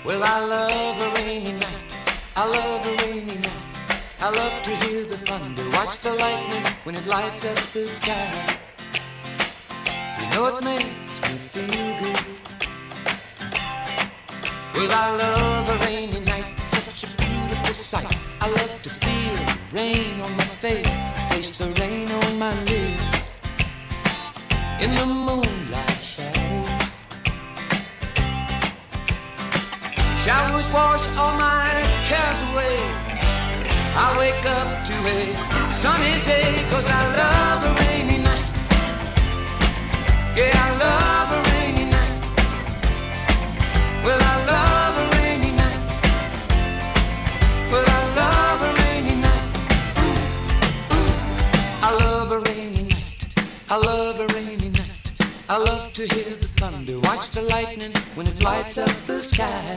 Well, I love a rainy night. I love a rainy night. I love to hear the thunder, watch the lightning when it lights up the sky. You know it makes me feel good. Well, I love a rainy night, such a beautiful sight. I love to feel the rain on my face, taste the rain on my lips. In the moonlight shadows, showers wash all my cares away. I wake up to a sunny day, 'cause I love a rainy night. Yeah, I love a rainy night. Well, I love a rainy night. Well, I love a rainy night. Ooh, ooh. I love a rainy night. I love a rainy night. I love to hear the thunder, watch the lightning when it lights up the sky.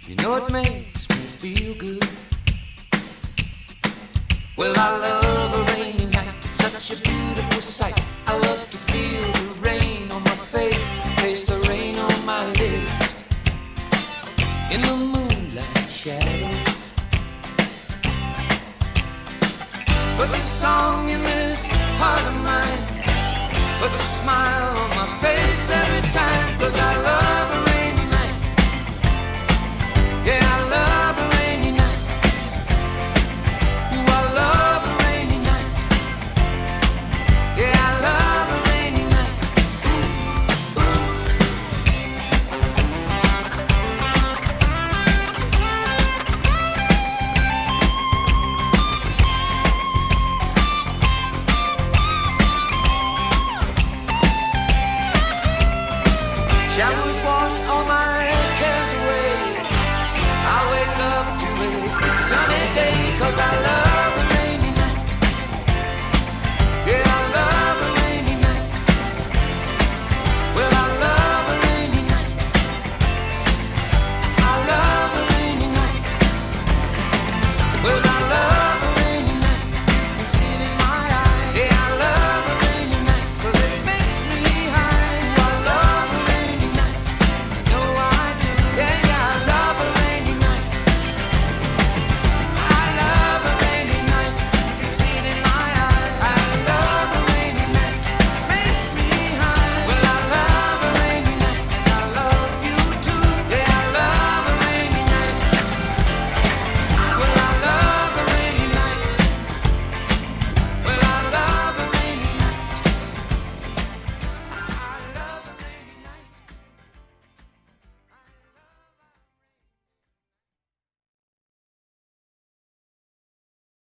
You know it makes me feel good. Well, I love a rainy night, it's such a beautiful sight. I love to feel the rain on my face, taste the rain on my lips. In the moonlight shadows, put a song in this heart of mine, puts a smile on my face every time, 'cause I love a rainy night. Yeah, I love a rainy night. Ooh, I love a rainy night. Yeah, I love a rainy night. Ooh, ooh. Showers wash all my